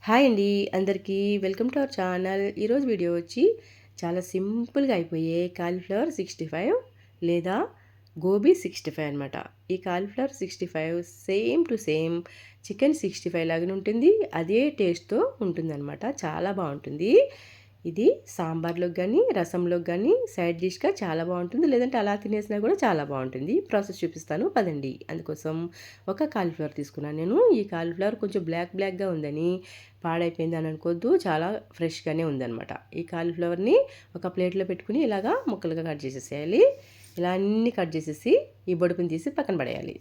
Hi అండి, అందరికీ welcome to our channel. ఈరోజు వీడియో వచ్చి చాలా సింపుల్గా అయిపోయే కాలీఫ్లవర్ 65 లేదా గోబీ 65 అనమాట. ఈ cauliflower 65 same to same chicken 65 లాగానే ఉంటుంది. అదే టేస్ట్తో ఉంటుందన్నమాట. చాలా బాగుంటుంది. ఇది సాంబార్లోకి కానీ రసంలోకి కానీ సైడ్ డిష్గా చాలా బాగుంటుంది. లేదంటే అలా తినేసినా కూడా చాలా బాగుంటుంది. ప్రాసెస్ చూపిస్తాను పదండి. అందుకోసం ఒక కాలీఫ్లవర్ తీసుకున్నాను నేను. ఈ కాలీఫ్లవర్ కొంచెం బ్లాక్గా ఉందని పాడైపోయింది అని అనుకోవద్దు, చాలా ఫ్రెష్గానే ఉందన్నమాట. ఈ కాలీఫ్లవర్ని ఒక ప్లేట్లో పెట్టుకుని ఇలాగా ముక్కలుగా కట్ చేసేసేయాలి. ఇలా అన్నీ కట్ చేసేసి ఈ బొడుపుని తీసి పక్కన పడేయాలి.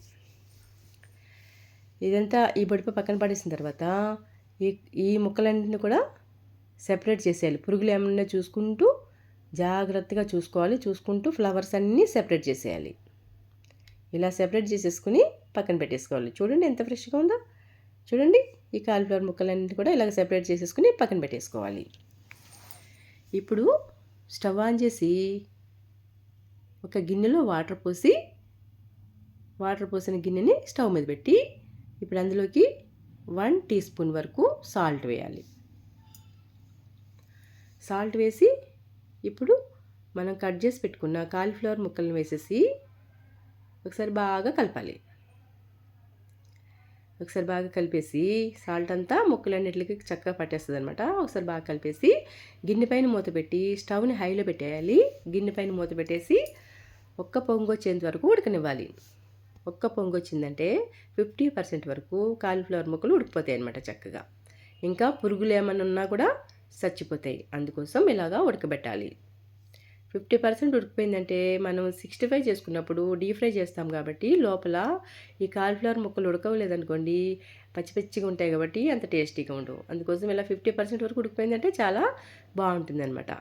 ఇదంతా ఈ బొడుపు పక్కన పడేసిన తర్వాత ఈ ఈ ముక్కలన్నింటిని కూడా సెపరేట్ చేసేయాలి. పురుగులు ఏమన్నా చూసుకుంటూ జాగ్రత్తగా చూసుకుంటూ ఫ్లవర్స్ అన్నీ సెపరేట్ చేసేయాలి. ఇలా సెపరేట్ చేసేసుకుని పక్కన పెట్టేసుకోవాలి. చూడండి ఎంత ఫ్రెష్గా ఉందో. చూడండి, ఈ కాలీఫ్లవర్ ముక్కలన్నింటినీ కూడా ఇలాగ సెపరేట్ చేసేసుకుని పక్కన పెట్టేసుకోవాలి. ఇప్పుడు స్టవ్ ఆన్ చేసి ఒక గిన్నెలో వాటర్ పోసిన గిన్నెని స్టవ్ మీద పెట్టి ఇప్పుడు అందులోకి 1 టీ స్పూన్ వరకు సాల్ట్ వేయాలి. సాల్ట్ వేసి ఇప్పుడు మనం కట్ చేసి పెట్టుకున్న కాలీఫ్లవర్ ముక్కలను వేసేసి ఒకసారి బాగా కలపాలి. ఒకసారి బాగా కలిపేసి సాల్ట్ అంతా ముక్కలన్నిటికి చక్కగా పట్టేస్తుంది అనమాట. ఒకసారి బాగా కలిపేసి గిన్నె పైన మూత పెట్టి స్టవ్ని హైలో పెట్టేయాలి. గిన్నె పైన మూత పెట్టేసి ఒక్క పొంగు వచ్చేంత వరకు ఉడకనివ్వాలి. ఒక్క పొంగు వచ్చిందంటే 50% వరకు కాలీఫ్లవర్ ముక్కలు ఉడికిపోతాయి అనమాట చక్కగా. ఇంకా పురుగులు ఏమన్నా ఉన్నా కూడా చచ్చిపోతాయి. అందుకోసం ఇలాగా ఉడకబెట్టాలి. 50% ఉడికిపోయిందంటే మనం 65 చేసుకున్నప్పుడు డీప్ ఫ్రై చేస్తాం కాబట్టి లోపల ఈ కాలీఫ్లవర్ ముక్కలు ఉడకలేదనుకోండి, పచ్చిగా ఉంటాయి కాబట్టి అంత టేస్టీగా ఉండవు. అందుకోసం ఇలా 50% వరకు ఉడికిపోయిందంటే చాలా బాగుంటుంది అనమాట.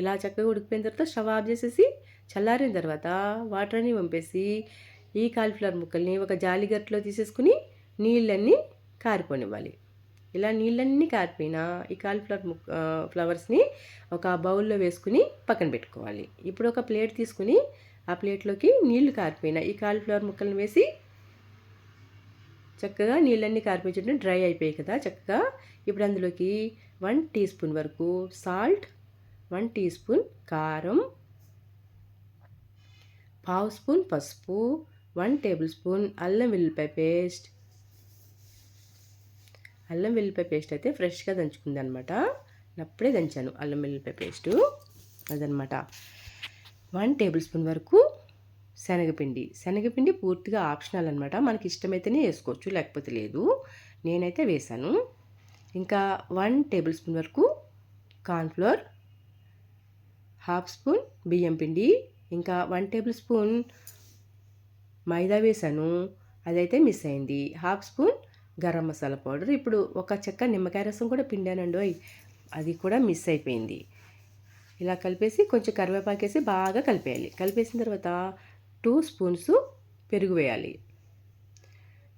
ఇలా చక్కగా ఉడికిపోయిన తర్వాత స్టవ్ ఆఫ్ చేసేసి చల్లారిన తర్వాత వాటర్ అన్ని వంపేసి ఈ కాలీఫ్లవర్ ముక్కల్ని ఒక జాలిగట్లో తీసేసుకుని నీళ్ళన్నీ కారిపోనివ్వాలి. ఇలా నీళ్ళన్నీ కారిపోయిన ఈ కాలీఫ్లవర్ ఫ్లవర్స్ని ఒక బౌల్లో వేసుకుని పక్కన పెట్టుకోవాలి. ఇప్పుడు ఒక ప్లేట్ తీసుకుని ఆ ప్లేట్లోకి నీళ్లు కారిపోయిన ఈ కాలీఫ్లవర్ ముక్కలను వేసి చక్కగా నీళ్ళన్నీ కారిపోయి డ్రై అయిపోయాయి కదా చక్కగా. ఇప్పుడు అందులోకి 1 టీ స్పూన్ వరకు సాల్ట్, 1 టీ స్పూన్ కారం, 1/2 స్పూన్ పసుపు, 1 టేబుల్ స్పూన్ అల్లం వెల్లుల్లిపాయ పేస్ట్ అయితే ఫ్రెష్గా దంచుకుంది అనమాట. అప్పుడే దంచాను అల్లం వెల్లుల్లిపాయ పేస్టు అదనమాట. 1 టేబుల్ స్పూన్ వరకు శనగపిండి పూర్తిగా ఆప్షనల్ అనమాట. మనకి ఇష్టమైతేనే వేసుకోవచ్చు, లేకపోతే లేదు. నేనైతే వేసాను. ఇంకా 1 టేబుల్ స్పూన్ వరకు కార్న్ఫ్లోర్, 1/2 స్పూన్ బియ్యం పిండి, ఇంకా 1 టేబుల్ స్పూన్ మైదా వేసాను, అదైతే మిస్ అయింది. 1/2 స్పూన్ గరం మసాలా పౌడర్. ఇప్పుడు ఒక చెక్క నిమ్మకాయ రసం కూడా పిండానండి, అది కూడా మిస్ అయిపోయింది. ఇలా కలిపేసి కొంచెం కరివేపాకేసి బాగా కలిపేయాలి. కలిపేసిన తర్వాత 2 స్పూన్స్ పెరుగు వేయాలి.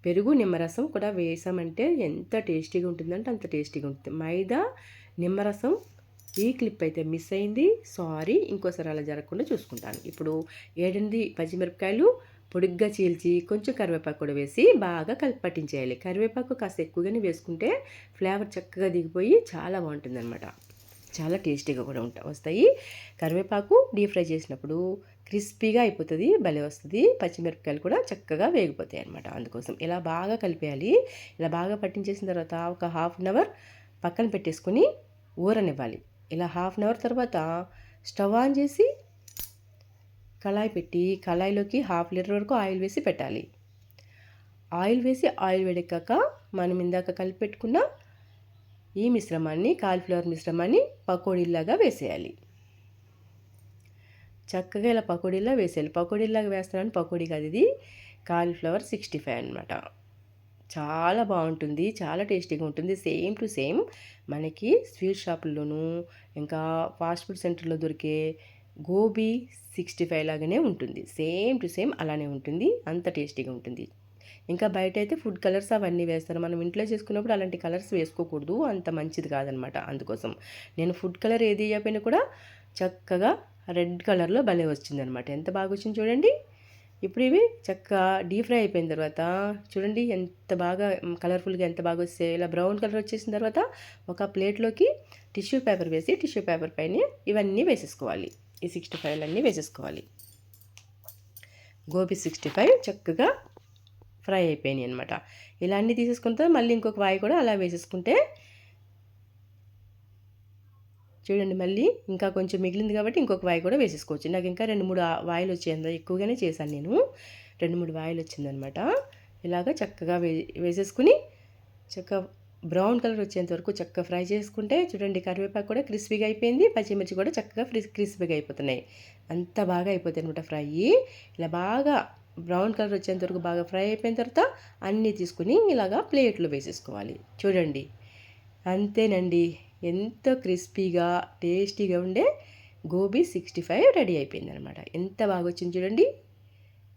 పెరుగు నిమ్మరసం కూడా వేసామంటే ఎంత టేస్టీగా ఉంటుందంటే అంత టేస్టీగా ఉంటుంది. మైదా నిమ్మరసం ఈ క్లిప్ అయితే మిస్ అయింది, సారీ. ఇంకోసారి అలా జరగకుండా చూసుకుంటాను. ఇప్పుడు 7 పచ్చిమిరపకాయలు పొడిగ్గా చీల్చి కొంచెం కరివేపాకు కూడా వేసి బాగా కలిపి పట్టించేయాలి. కరివేపాకు కాస్త ఎక్కువగానే వేసుకుంటే ఫ్లేవర్ చక్కగా దిగిపోయి చాలా బాగుంటుందన్నమాట. చాలా టేస్టీగా కూడా వస్తాయి. కరివేపాకు డీప్ ఫ్రై చేసినప్పుడు క్రిస్పీగా అయిపోతుంది, భలే వస్తుంది. పచ్చిమిరపకాయలు కూడా చక్కగా వేగిపోతాయి అనమాట. అందుకోసం ఇలా బాగా కలిపేయాలి. ఇలా బాగా పట్టించేసిన తర్వాత ఒక 1/2 అవర్ పక్కన పెట్టేసుకుని ఊరనివ్వాలి. ఇలా 1/2 అవర్ తర్వాత స్టవ్ ఆన్ చేసి కళాయి పెట్టి కళాయిలోకి 1/2 లీటర్ వరకు ఆయిల్ వేసి పెట్టాలి. ఆయిల్ వేడెక్కాక మనం ఇందాక కలిపి పెట్టుకున్న ఈ మిశ్రమాన్ని, కాలీఫ్లవర్ మిశ్రమాన్ని పకోడీలాగా వేసేయాలి. చక్కగా ఇలా పకోడీలా వేసేయాలి. పకోడీలాగా వేస్తున్నాను, పకోడీ కాదు, ఇది కాలీఫ్లవర్ 65 అనమాట. చాలా బాగుంటుంది, చాలా టేస్టీగా ఉంటుంది. సేమ్ టు సేమ్ మనకి స్వీట్ షాపుల్లోనూ ఇంకా ఫాస్ట్ ఫుడ్ సెంటర్లో దొరికే గోబీ 65 లాగానే ఉంటుంది. సేమ్ టు సేమ్ అలానే ఉంటుంది, అంత టేస్టీగా ఉంటుంది. ఇంకా బయట అయితే ఫుడ్ కలర్స్ అవన్నీ వేస్తారు. మనం ఇంట్లో చేసుకున్నప్పుడు అలాంటి కలర్స్ వేసుకోకూడదు, అంత మంచిది కాదనమాట. అందుకోసం నేను ఫుడ్ కలర్ ఏది వేయకపోయినా కూడా చక్కగా రెడ్ కలర్లో భలే వచ్చిందనమాట. ఎంత బాగా వచ్చింది చూడండి. ఇప్పుడు ఇవి చక్కగా డీప్ ఫ్రై అయిపోయిన తర్వాత చూడండి ఎంత బాగా కలర్ఫుల్గా ఎంత బాగా వస్తే ఇలా బ్రౌన్ కలర్ వచ్చేసిన తర్వాత ఒక ప్లేట్లోకి టిష్యూ పేపర్ వేసి టిష్యూ పేపర్ పైన ఇవన్నీ వేసేసుకోవాలి. ఈ 65 అన్నీ వేసేసుకోవాలి. గోబీ 65 చక్కగా ఫ్రై అయిపోయినాయి అనమాట. ఇలా అన్నీ తీసేసుకున్న తర్వాత మళ్ళీ ఇంకొక వాయి కూడా అలా వేసేసుకుంటే చూడండి మళ్ళీ ఇంకా కొంచెం మిగిలింది కాబట్టి ఇంకొక వాయి కూడా వేసేసుకోవచ్చు. నాకు ఇంకా 2-3 వాయిలు వచ్చాయి, ఎక్కువగానే చేశాను నేను. 2-3 వాయిలు వచ్చిందనమాట. ఇలాగ చక్కగా వేసేసుకుని చక్కగా బ్రౌన్ కలర్ వచ్చేంత వరకు చక్కగా ఫ్రై చేసుకుంటే చూడండి కరివేపాకు కూడా క్రిస్పీగా అయిపోయింది, పచ్చిమిర్చి కూడా చక్కగా క్రిస్పీగా అయిపోతున్నాయి. అంత బాగా అయిపోతాయి అనమాట ఫ్రై. ఇలా బాగా బ్రౌన్ కలర్ వచ్చేంత వరకు బాగా ఫ్రై అయిపోయిన తర్వాత అన్నీ తీసుకుని ఇలాగా ప్లేట్లో వేసేసుకోవాలి. చూడండి అంతేనండి, ఎంతో క్రిస్పీగా టేస్టీగా ఉండే గోబీ 65 రెడీ అయిపోయింది అనమాట. ఎంత బాగా వచ్చింది చూడండి,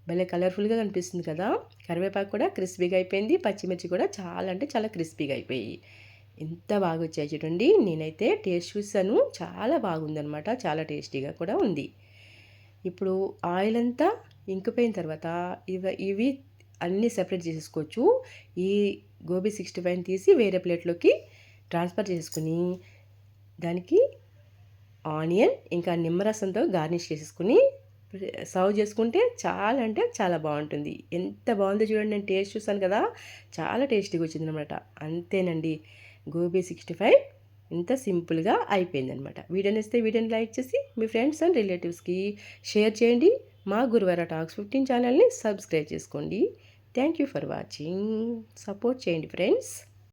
భలే కలర్ఫుల్గా కనిపిస్తుంది కదా. కరివేపాకు కూడా క్రిస్పీగా అయిపోయింది, పచ్చిమిర్చి కూడా చాలా అంటే చాలా క్రిస్పీగా అయిపోయి ఎంత బాగా వచ్చాయి చూడండి. నేనైతే టేస్ట్ చూసాను, చాలా బాగుందనమాట, చాలా టేస్టీగా కూడా ఉంది. ఇప్పుడు ఆయిల్ అంతా ఇంకిపోయిన తర్వాత ఇవి అన్నీ సెపరేట్ చేసేసుకోవచ్చు. ఈ గోబీ 65 తీసి వేరే ప్లేట్లోకి ట్రాన్స్ఫర్ చేసుకుని దానికి ఆనియన్ ఇంకా నిమ్మరసంతో గార్నిష్ చేసేసుకుని సర్వ్ చేసుకుంటే చాలా అంటే చాలా బాగుంటుంది. ఎంత బాగుందో చూడండి, నేను టేస్ట్ చూసాను కదా, చాలా టేస్టీగా వచ్చిందనమాట. అంతేనండి, గోబీ 65 ఇంత సింపుల్గా అయిపోయిందనమాట. వీడియో నచ్చితే వీడియోని లైక్ చేసి మీ ఫ్రెండ్స్ అండ్ రిలేటివ్స్కి షేర్ చేయండి. మా గురువార టాక్స్ 15 ఛానల్ని సబ్స్క్రైబ్ చేసుకోండి. Thank you for watching. Support చేయండి ఫ్రెండ్స్.